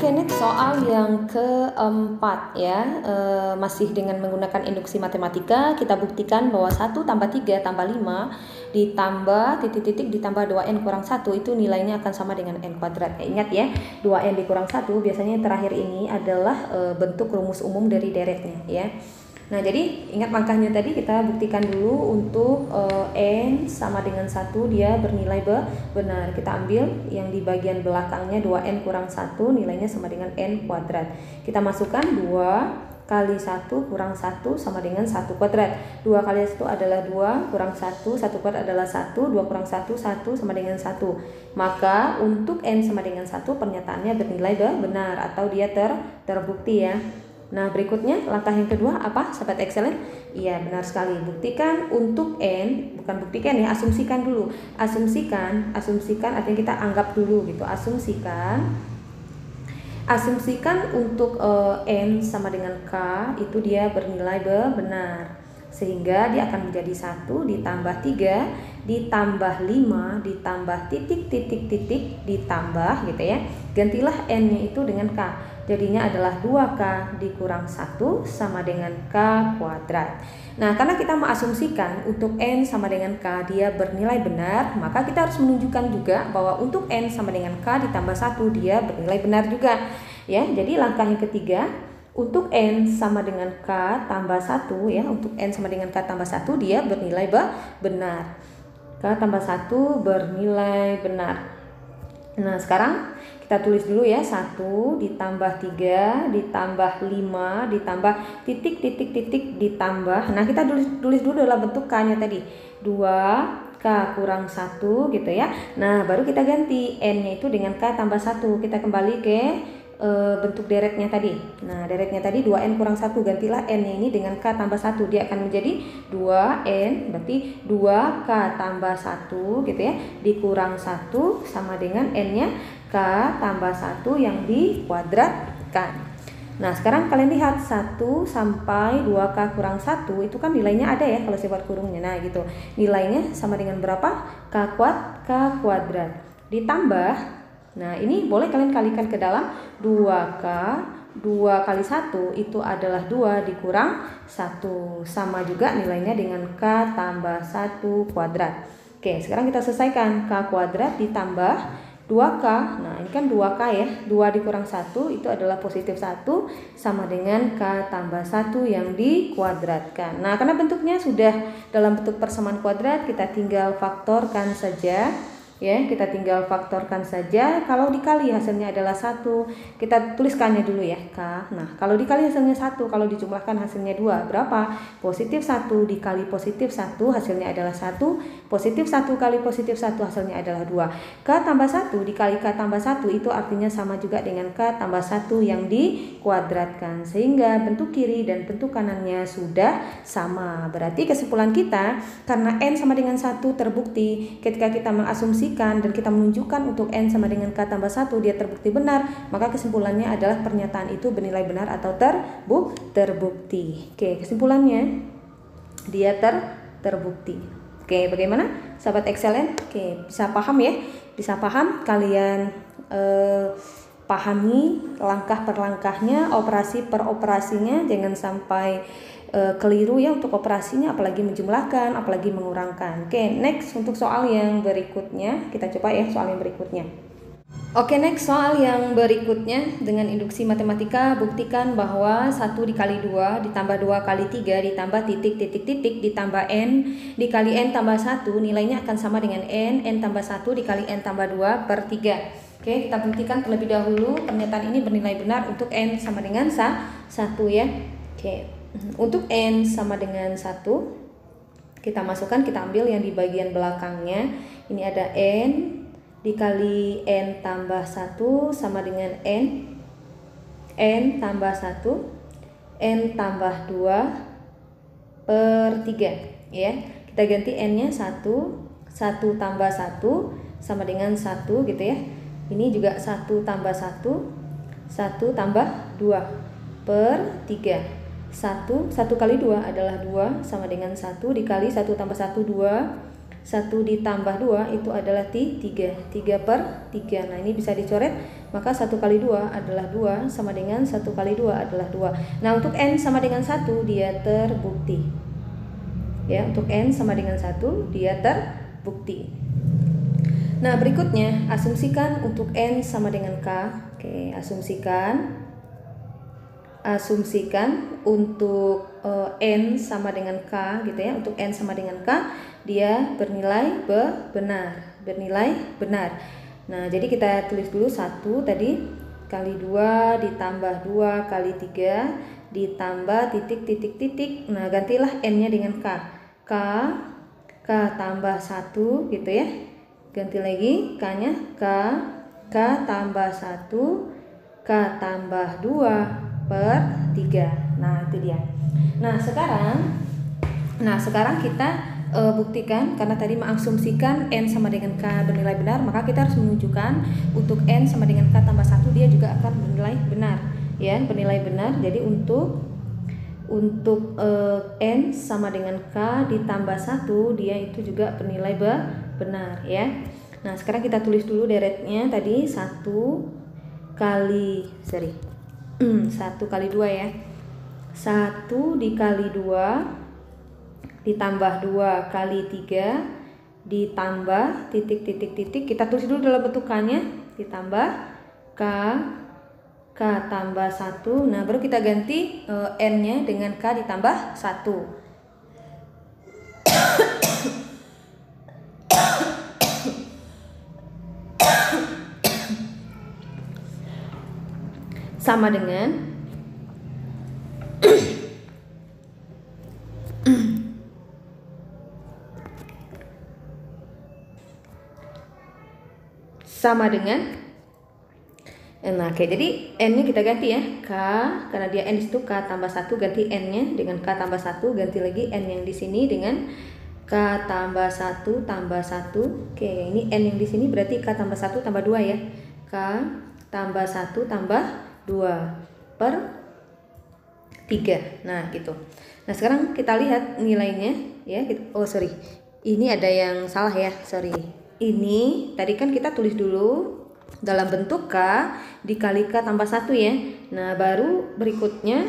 Oke, next soal yang keempat ya. Masih dengan menggunakan induksi matematika, kita buktikan bahwa 1 tambah 3 tambah 5 ditambah titik-titik ditambah 2n kurang 1 itu nilainya akan sama dengan n kuadrat. Ingat ya, 2n dikurang 1 biasanya yang terakhir ini adalah bentuk rumus umum dari deretnya ya. Nah, jadi ingat langkahnya tadi kita buktikan dulu untuk n sama dengan 1 dia bernilai benar. Kita ambil yang di bagian belakangnya 2n kurang 1 nilainya sama dengan n kuadrat. Kita masukkan 2 kali 1 kurang 1 sama dengan 1 kuadrat. 2 kali 1 adalah 2 kurang 1, 1 kuadrat adalah 1, 2 kurang 1, 1 sama dengan 1. Maka untuk n sama dengan 1 pernyataannya bernilai benar atau dia terbukti ya. Nah, berikutnya langkah yang kedua apa, sahabat excellent? Iya, benar sekali. Buktikan untuk n, bukan buktikan ya, asumsikan dulu. Asumsikan artinya kita anggap dulu gitu. Asumsikan untuk n sama dengan k itu dia bernilai benar. Sehingga dia akan menjadi 1 ditambah 3 ditambah 5 ditambah titik-titik-titik ditambah gitu ya. Gantilah n-nya itu dengan k. Jadinya adalah 2k dikurang 1 sama dengan k kuadrat. Nah, karena kita mengasumsikan untuk n sama dengan k dia bernilai benar, maka kita harus menunjukkan juga bahwa untuk n sama dengan k ditambah 1 dia bernilai benar juga. Ya, jadi langkah yang ketiga, untuk n sama dengan k tambah 1 ya, untuk n sama dengan k tambah 1 dia bernilai benar. K tambah 1 bernilai benar. Nah, sekarang kita tulis dulu ya, 1 ditambah 3 ditambah 5 ditambah titik-titik-titik ditambah. Nah, kita tulis dulu dalam bentuk k-nya tadi. 2k kurang 1 gitu ya. Nah, baru kita ganti n-nya itu dengan k tambah 1. Kita kembali ke bentuk deretnya tadi. Nah, deretnya tadi 2n kurang 1, gantilah n-nya ini dengan k tambah 1. Dia akan menjadi 2n, berarti 2k tambah 1 gitu ya, dikurang 1 sama dengan n-nya k tambah 1 yang dikuadratkan. Nah, sekarang kalian lihat 1 sampai 2k kurang 1 itu kan nilainya ada ya kalau sifat kurungnya. Nah, gitu. Nilainya sama dengan berapa? K kuadrat. Ditambah, nah ini boleh kalian kalikan ke dalam 2k, 2 kali 1 itu adalah 2 dikurang 1. Sama juga nilainya dengan k tambah 1 kuadrat. Oke, sekarang kita selesaikan. K kuadrat ditambah 2k, nah ini kan 2k ya, 2 dikurang 1 itu adalah positif 1 sama dengan k tambah 1 yang dikuadratkan. Nah, karena bentuknya sudah dalam bentuk persamaan kuadrat, kita tinggal faktorkan saja. Ya, kita tinggal faktorkan saja. Kalau dikali hasilnya adalah 1, kita tuliskannya dulu ya, k. Nah, kalau dikali hasilnya 1, kalau dijumlahkan hasilnya 2, berapa? Positif 1 dikali positif 1 hasilnya adalah 1, positif 1 kali positif 1 hasilnya adalah 2. K tambah 1 dikali k tambah 1 itu artinya sama juga dengan k tambah 1 yang dikuadratkan. Sehingga bentuk kiri dan bentuk kanannya sudah sama. Berarti kesimpulan kita, karena n sama dengan 1 terbukti ketika kita mengasumsikan dan kita menunjukkan untuk n sama dengan k tambah 1 dia terbukti benar, maka kesimpulannya adalah pernyataan itu bernilai benar atau terbukti. Oke, kesimpulannya dia terbukti. Oke, bagaimana sahabat excellent? Oke, bisa paham ya? Bisa paham? Kalian pahami langkah per langkahnya, operasi per operasinya, jangan sampai keliru ya untuk operasinya, apalagi menjumlahkan, apalagi mengurangkan. Oke, next untuk soal yang berikutnya, kita coba ya soal yang berikutnya. Oke, next soal yang berikutnya dengan induksi matematika, buktikan bahwa 1 dikali 2 ditambah 2 kali 3 ditambah titik-titik-titik ditambah n dikali n tambah 1 nilainya akan sama dengan n tambah 1 dikali n tambah 2 per 3. Oke, kita buktikan terlebih dahulu pernyataan ini bernilai benar untuk n sama dengan 1 ya. Oke. Untuk n sama dengan 1, kita masukkan, kita ambil yang di bagian belakangnya. Ini ada n dikali n tambah 1 sama dengan n tambah 1, n tambah 2 per 3 ya. Kita ganti n-nya 1 tambah 1 sama dengan 1 gitu ya. Ini juga 1 tambah 1 tambah 2 per 3. 1 kali 2 adalah 2 sama dengan 1 dikali 1 tambah 1 2 1 ditambah 2 itu adalah 3 per 3. Nah ini bisa dicoret, maka 1 kali 2 adalah 2 sama dengan 1 kali 2 adalah 2. Nah untuk N sama dengan 1 dia terbukti. Ya, untuk N sama dengan 1 dia terbukti. Nah berikutnya asumsikan untuk N sama dengan K. Oke, asumsikan untuk N sama dengan K gitu ya. Untuk N sama dengan K dia bernilai benar. Nah jadi kita tulis dulu 1 tadi kali 2 ditambah 2 kali 3 ditambah titik. Nah gantilah N nya dengan K tambah 1 gitu ya. Ganti lagi K nya K tambah 1 K tambah 2 per 3. Nah itu dia. Nah sekarang kita buktikan, karena tadi mengasumsikan N sama dengan K bernilai benar, maka kita harus menunjukkan untuk N sama dengan K tambah 1 dia juga akan bernilai benar ya, bernilai benar. Jadi untuk N sama dengan K ditambah 1 dia itu juga bernilai benar ya. Nah sekarang kita tulis dulu deretnya tadi 1 kali 2 ya. 1 dikali 2 ditambah 2 kali 3 ditambah titik. Kita tulis dulu dalam bentuk K-nya, ditambah K tambah 1. Nah baru kita ganti N-nya dengan K ditambah 1. Sama dengan nah oke, jadi N-nya kita ganti ya, K, karena dia N disitu K tambah 1, ganti N-nya dengan K tambah 1, ganti lagi N yang di sini dengan K tambah 1 tambah 1. Oke, ini N yang di sini berarti K tambah 1 tambah 2 ya. K tambah 1 tambah 2 per 3. Nah gitu. Nah sekarang kita lihat nilainya ya. Ini ada yang salah ya, ini tadi kan kita tulis dulu dalam bentuk K dikali K tambah 1 ya. Nah baru berikutnya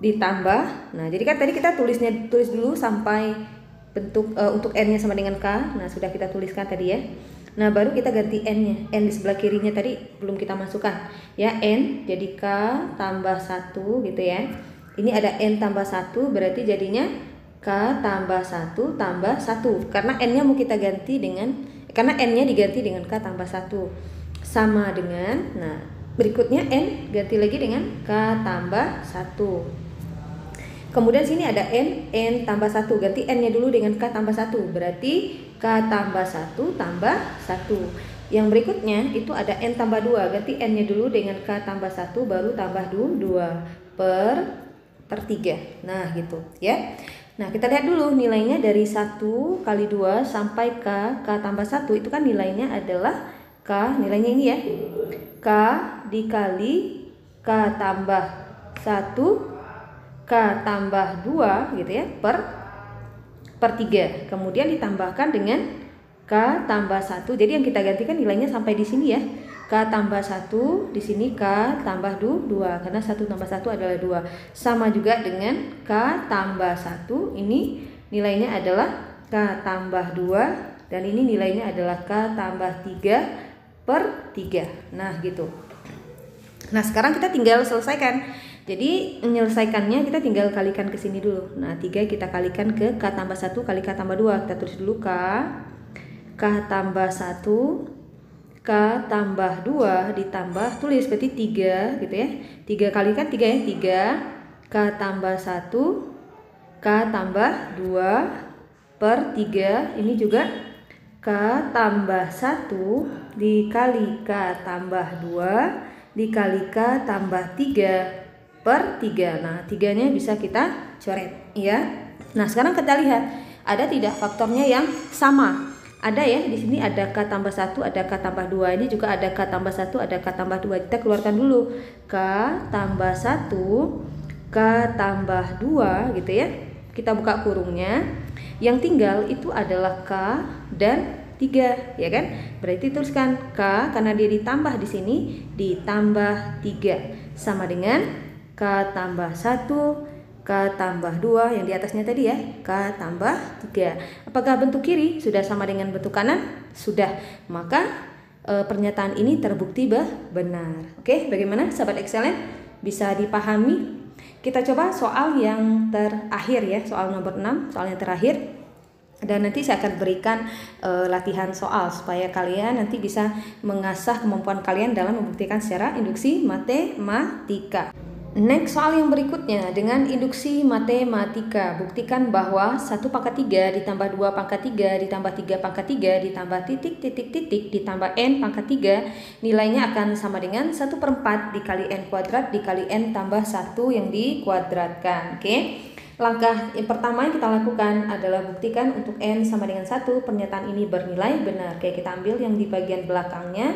ditambah. Nah jadi kan tadi kita tulis dulu sampai bentuk untuk N nya sama dengan K. Nah sudah kita tuliskan tadi ya. Nah baru kita ganti N nya, N di sebelah kirinya tadi belum kita masukkan ya. N jadi K tambah 1 gitu ya. Ini ada N tambah 1 berarti jadinya K tambah 1 tambah 1, karena N nya mau kita ganti dengan, karena N nya diganti dengan K tambah 1 sama dengan, nah berikutnya N ganti lagi dengan K tambah 1. Kemudian sini ada N tambah 1, ganti N nya dulu dengan K tambah 1, berarti K tambah 1 tambah 1. Yang berikutnya itu ada N tambah 2, ganti N nya dulu dengan K tambah 1 baru tambah 2 per 3. Nah gitu ya. Nah kita lihat dulu nilainya dari 1 kali 2 sampai K tambah 1 itu kan nilainya adalah K, nilainya ini ya, K dikali K tambah 1 K tambah 2 gitu ya per 3. Kemudian ditambahkan dengan K tambah 1. Jadi yang kita gantikan nilainya sampai di sini ya. K tambah 1, di sini K tambah 2, karena 1 tambah 1 adalah 2. Sama juga dengan K tambah 1, ini nilainya adalah K tambah 2, dan ini nilainya adalah K tambah 3 per 3. Nah gitu. Nah sekarang kita tinggal selesaikan. Jadi menyelesaikannya kita tinggal kalikan ke sini dulu. Nah 3 kita kalikan ke K tambah 1 kali K tambah 2. Kita tulis dulu K tambah 1 K tambah 2 ditambah, tulis berarti 3 gitu ya. 3 kalikan 3 ya, 3 K tambah 1 K tambah 2 per 3. Ini juga K tambah 1 dikali K tambah 2 dikali K tambah 3 per 3. Nah 3 nya bisa kita coret ya. Nah sekarang kita lihat ada tidak faktornya yang sama. Ada ya, di sini ada K tambah 1, ada K tambah 2. Ini juga ada K tambah 1, ada K tambah 2. Kita keluarkan dulu. K tambah 1, K tambah 2 gitu ya. kita buka kurungnya. Yang tinggal itu adalah K dan 3, ya kan? Berarti tuliskan K karena dia ditambah di sini, ditambah 3 sama dengan K tambah 1, K tambah 2 yang di atasnya tadi ya, K tambah 3. Apakah bentuk kiri sudah sama dengan bentuk kanan? Sudah. Maka pernyataan ini terbukti benar. Oke, bagaimana sahabat Excellent? Bisa dipahami? Kita coba soal yang terakhir ya, soal nomor 6, soal yang terakhir. Dan nanti saya akan berikan latihan soal supaya kalian nanti bisa mengasah kemampuan kalian dalam membuktikan secara induksi matematika. Next, soal yang berikutnya dengan induksi matematika. Buktikan bahwa 1 pangkat 3 ditambah 2 pangkat 3 ditambah 3 pangkat 3 ditambah titik ditambah n pangkat 3 nilainya akan sama dengan 1/4 dikali n kuadrat dikali n tambah 1 yang dikuadratkan. Oke. Langkah yang pertama yang kita lakukan adalah buktikan untuk n sama dengan 1 pernyataan ini bernilai benar. Oke, kita ambil yang di bagian belakangnya.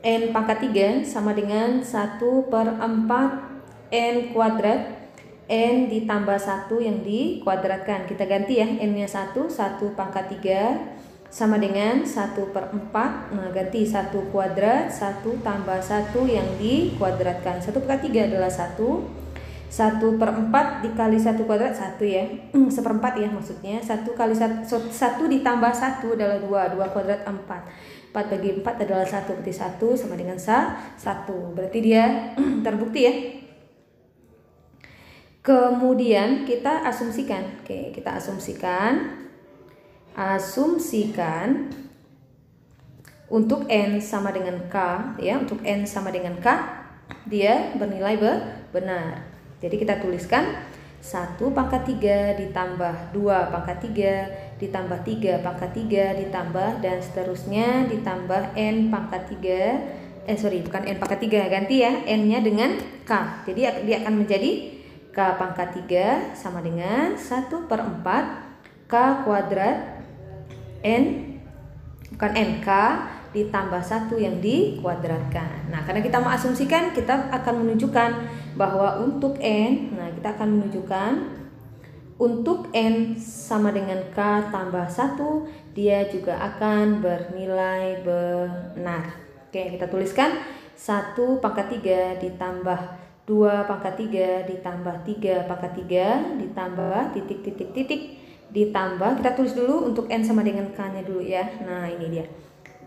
N pangkat 3 sama dengan 1/4 n kuadrat n ditambah 1 yang dikuadratkan. Kita ganti ya, n-nya 1 pangkat 3 sama dengan 1/4. Nah, ganti 1 kuadrat 1 tambah 1 yang dikuadratkan. 1 pangkat 3 adalah 1/4 dikali 1 kuadrat 1 ya, 1/4 ya maksudnya. 1 kali 1 ditambah 1 adalah 2 kuadrat 4 bagi 4 adalah 1, berarti 1 sama dengan 1, berarti dia terbukti ya. Kemudian kita asumsikan. Oke, kita asumsikan untuk n sama dengan k ya, untuk n sama dengan k dia bernilai benar. Jadi kita tuliskan 1 pangkat 3 ditambah 2 pangkat 3 ditambah 3 pangkat 3 ditambah dan seterusnya ditambah n pangkat 3. Bukan n pangkat 3, ganti ya n-nya dengan k. Jadi dia akan menjadi k pangkat 3 sama dengan 1/4 k kuadrat n, bukan n, k ditambah 1 yang dikuadratkan. Nah, karena kita mengasumsikan, kita akan menunjukkan bahwa untuk n, kita akan menunjukkan untuk n sama dengan k tambah 1, dia juga akan bernilai benar. Oke, kita tuliskan 1 pangkat 3 ditambah 2 pangkat 3 ditambah 3 pangkat 3 ditambah titik ditambah, kita tulis dulu untuk n sama dengan k-nya dulu ya. Nah, ini dia.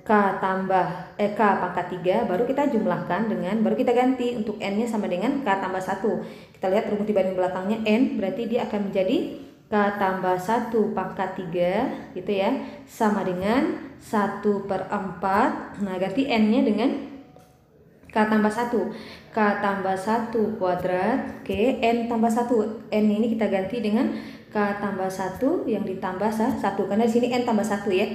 K pangkat 3 baru kita jumlahkan dengan, baru kita ganti untuk n-nya sama dengan k tambah 1. Kita lihat rumus dibanding belakangnya n, berarti dia akan menjadi k tambah 1 pangkat 3 gitu ya, sama dengan 1/4. Nah, ganti n-nya dengan k tambah 1. K tambah 1 kuadrat. Oke, n tambah 1. N ini kita ganti dengan k tambah 1 yang ditambah 1, karena di sini n tambah 1 ya,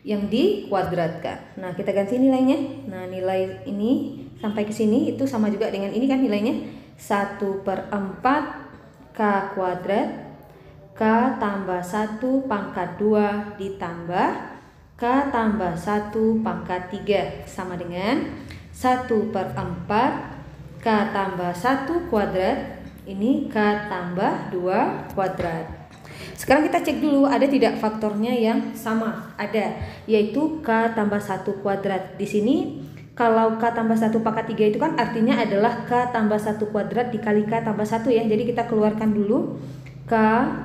yang dikuadratkan. Nah, kita ganti nilainya. Nah, nilai ini sampai ke sini itu sama juga dengan ini kan nilainya 1/4 k kuadrat k tambah 1 pangkat 2 ditambah k tambah 1 pangkat 3 sama dengan 1/4 k tambah 1 kuadrat, ini k tambah 2 kuadrat. Sekarang kita cek dulu ada tidak faktornya yang sama. Ada, yaitu k tambah 1 kuadrat. Di sini kalau k tambah 1 pangkat 3 itu kan artinya adalah k tambah 1 kuadrat dikali k tambah 1 ya. Jadi kita keluarkan dulu k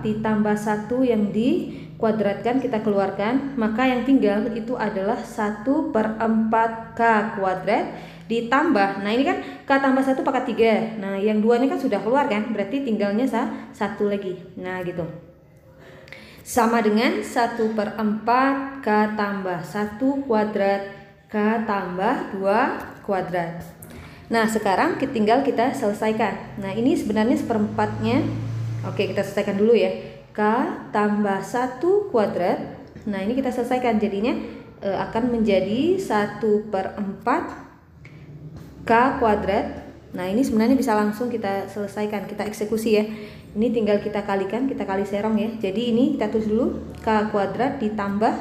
ditambah 1 yang dikuadratkan, kita keluarkan. Maka yang tinggal itu adalah 1/4 k kuadrat ditambah, nah ini kan k tambah 1 pangkat 3. Nah, yang 2 ini kan sudah keluar kan, berarti tinggalnya 1 lagi. Nah, gitu. Sama dengan 1/4 k tambah 1 kuadrat k tambah 2 kuadrat. Nah, sekarang tinggal kita selesaikan. Nah, ini sebenarnya 1/4-nya. Oke, kita selesaikan dulu ya. K tambah 1 kuadrat. Nah, ini kita selesaikan, jadinya akan menjadi 1/4 k kuadrat. Nah, ini sebenarnya bisa langsung kita selesaikan, kita eksekusi ya. Ini tinggal kita kalikan, kita kali serong ya. Jadi ini kita tulis dulu k kuadrat ditambah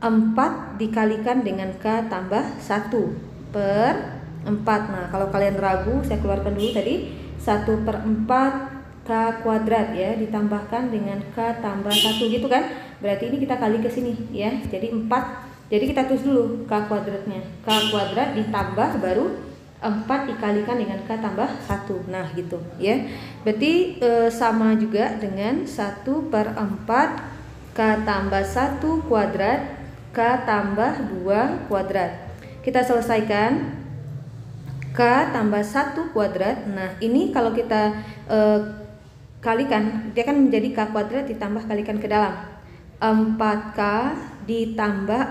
4 dikalikan dengan k tambah 1/4. Nah, kalau kalian ragu, saya keluarkan dulu tadi 1/4 K kuadrat ya, ditambahkan dengan K tambah 1 gitu kan. Berarti ini kita kali ke sini ya. Jadi 4. Jadi kita tulis dulu K kuadratnya. K kuadrat ditambah baru 4 dikalikan dengan K tambah 1. Nah gitu ya. Berarti sama juga dengan 1/4 K tambah 1 kuadrat K tambah 2 kuadrat. Kita selesaikan K tambah 1 kuadrat. Nah ini kalau kita kalikan, dia akan menjadi K kuadrat ditambah kalikan ke dalam 4K ditambah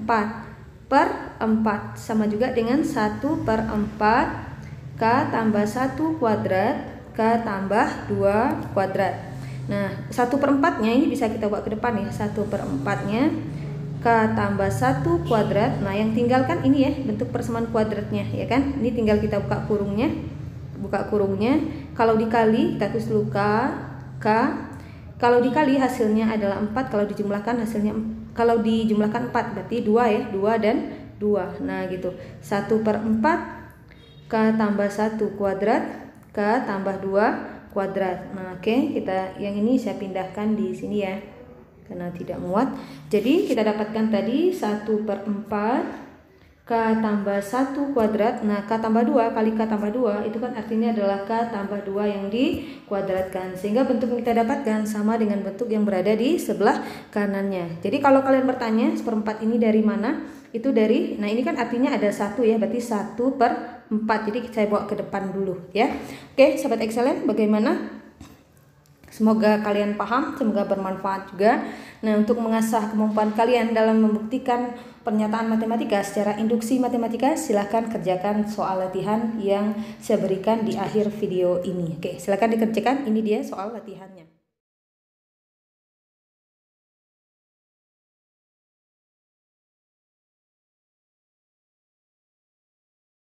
4/4 sama juga dengan 1/4 K tambah 1 kuadrat K tambah 2 kuadrat. Nah 1/4-nya ini bisa kita buat ke depan ya. 1/4-nya K tambah 1 kuadrat. Nah yang tinggalkan ini ya bentuk persamaan kuadratnya ya kan. Ini tinggal kita buka kurungnya. Kalau dikali kita tulis dulu K. Kalau dikali hasilnya adalah 4. Kalau dijumlahkan hasilnya, kalau dijumlahkan 4 berarti 2 ya. 2 dan 2. Nah gitu. 1/4 K tambah 1 kuadrat K tambah 2 kuadrat. Nah oke, kita yang ini saya pindahkan di sini ya karena tidak muat. Jadi kita dapatkan tadi 1/4 K tambah 1 kuadrat. Nah K tambah 2 kali K tambah 2 itu kan artinya adalah K tambah 2 yang dikuadratkan. Sehingga bentuk yang kita dapatkan sama dengan bentuk yang berada di sebelah kanannya. Jadi kalau kalian bertanya 1/4 ini dari mana? Itu dari, nah ini kan artinya ada 1 ya, berarti 1/4. Jadi saya bawa ke depan dulu ya. Oke Sobat Excellent, bagaimana? Semoga kalian paham, semoga bermanfaat juga. Nah untuk mengasah kemampuan kalian dalam membuktikan pernyataan matematika secara induksi matematika, silahkan kerjakan soal latihan yang saya berikan di akhir video ini. Oke, silahkan dikerjakan, ini dia soal latihannya.